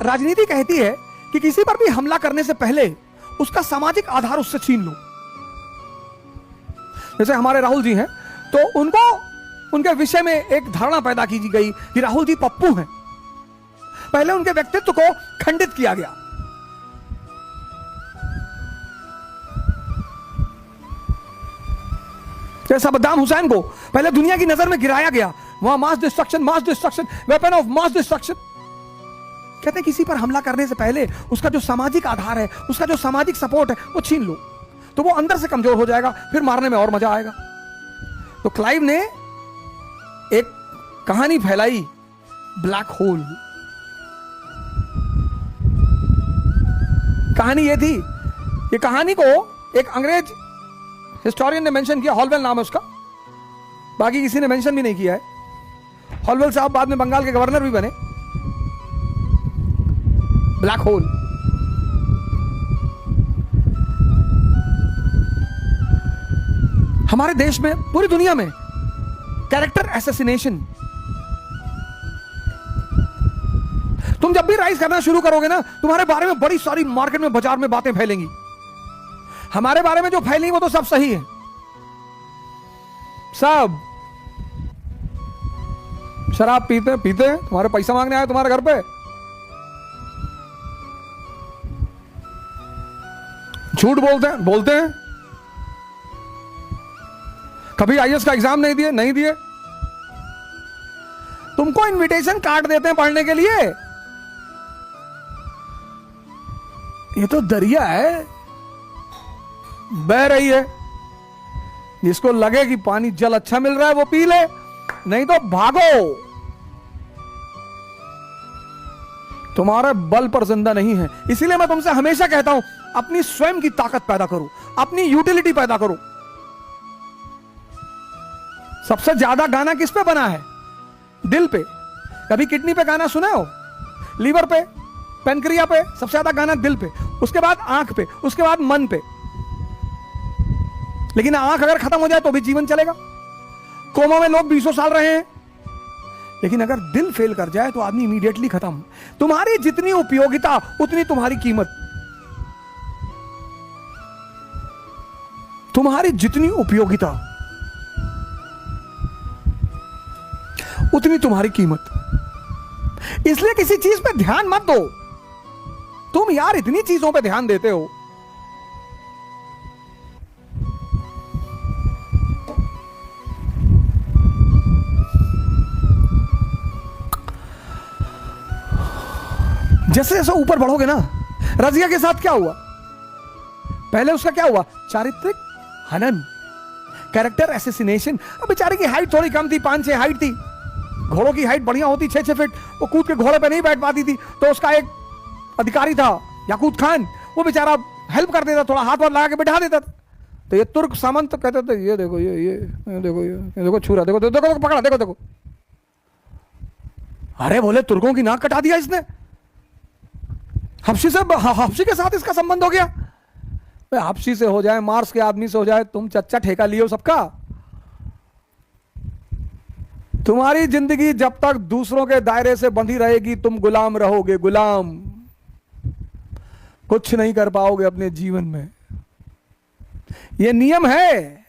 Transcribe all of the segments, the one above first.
राजनीति कहती है कि किसी पर भी हमला करने से पहले उसका सामाजिक आधार उससे छीन लो। जैसे हमारे राहुल जी हैं, तो उनको उनके विषय में एक धारणा पैदा की गई कि राहुल जी पप्पू हैं। पहले उनके व्यक्तित्व को खंडित किया गया। जैसा सद्दाम हुसैन को पहले दुनिया की नजर में गिराया गया, वहां mass destruction, weapon of mass destruction. कहते हैं किसी पर हमला करने से पहले उसका जो सामाजिक आधार है, उसका जो सामाजिक सपोर्ट है, वो छीन लो, तो वो अंदर से कमजोर हो जाएगा, फिर मारने में और मजा आएगा। तो क्लाइव ने एक कहानी फैलाई, ब्लैक होल। कहानी ये थी, ये कहानी को एक अंग्रेज हिस्टोरियन ने मेंशन किया, हॉलवेल नाम है उसका, बाकी किसी ने मेंशन भी नहीं किया है। हॉलवेल साहब बाद में बंगाल के गवर्नर भी बने। ब्लैक होल, हमारे देश में, पूरी दुनिया में कैरेक्टर एसेसिनेशन। तुम जब भी राइज करना शुरू करोगे ना, तुम्हारे बारे में बड़ी सारी मार्केट में, बाजार में बातें फैलेंगी। हमारे बारे में जो फैली वो तो सब सही है, सब शराब पीते हैं, तुम्हारे पैसा मांगने आए तुम्हारे घर पे, झूठ बोलते हैं, कभी आईएएस का एग्जाम नहीं दिए, तुमको इनविटेशन कार्ड देते हैं पढ़ने के लिए। ये तो दरिया है, बह रही है, जिसको लगे कि पानी जल अच्छा मिल रहा है वो पी ले, नहीं तो भागो। तुम्हारे बल पर जिंदा नहीं है। इसीलिए मैं तुमसे हमेशा कहता हूं, अपनी स्वयं की ताकत पैदा करो, अपनी यूटिलिटी पैदा करो। सबसे ज्यादा गाना किस पे बना है? दिल पे। कभी किडनी पे गाना सुना हो? लीवर पे, पेनक्रिया पे, सबसे ज्यादा गाना दिल पे, उसके बाद आंख पे, उसके बाद मन पे। लेकिन आंख अगर खत्म हो जाए तो भी जीवन चलेगा। कोमा में लोग 20 साल रहे हैं, लेकिन अगर दिल फेल कर जाए तो आदमी इमीडिएटली खत्म। तुम्हारी जितनी उपयोगिता उतनी तुम्हारी कीमत। तुम्हारी जितनी उपयोगिता उतनी तुम्हारी कीमत। इसलिए किसी चीज पे ध्यान मत दो। तुम यार इतनी चीजों पे ध्यान देते हो। जैसे जैसे ऊपर बढ़ोगे ना, रजिया के साथ क्या हुआ? पहले उसका क्या हुआ? चारित्रिक हनन, कैरेक्टर एसेसिनेशन। अब बेचारे की हाइट थोड़ी कम थी, 5-6 हाइट थी। घोड़ों की हाइट बढ़िया होती 6-6 फीट। वो कूद के घोड़े पे नहीं बैठ पाती थी, तो उसका एक अधिकारी था याकूत खान, वो बेचारा हेल्प कर देता, थोड़ा हाथ वाथ लगा के बैठा देता था। तो ये तुर्क सामंत तो कहते थे, ये देखो, ये देखो, ये देखो छू रहा, देखो देखो देखो पकड़ा, देखो देखो। अरे बोले तुर्कों की नाक कटा दिया इसने, हबशी के साथ इसका संबंध हो गया। हबशी से हो जाए, मार्स के आदमी से हो जाए, तुम चच्चा ठेका लियो सबका। तुम्हारी जिंदगी जब तक दूसरों के दायरे से बंधी रहेगी, तुम गुलाम रहोगे, गुलाम। कुछ नहीं कर पाओगे अपने जीवन में। यह नियम है।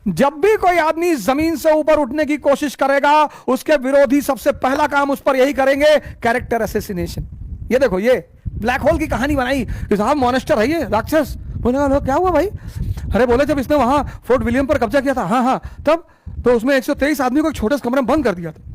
जब भी कोई आदमी जमीन से ऊपर उठने की कोशिश करेगा, उसके विरोधी सबसे पहला काम उस पर यही करेंगे, कैरेक्टर एसेसिनेशन। ये देखो, ये ब्लैक होल की कहानी बनाई कि साहब मॉनेस्टर है ये राक्षस। बोले क्या हुआ भाई? अरे बोले जब इसने वहां फोर्ट विलियम पर कब्जा किया था, हाँ, तब तो उसमें 123 आदमी को एक छोटे से कमरे में बंद कर दिया था।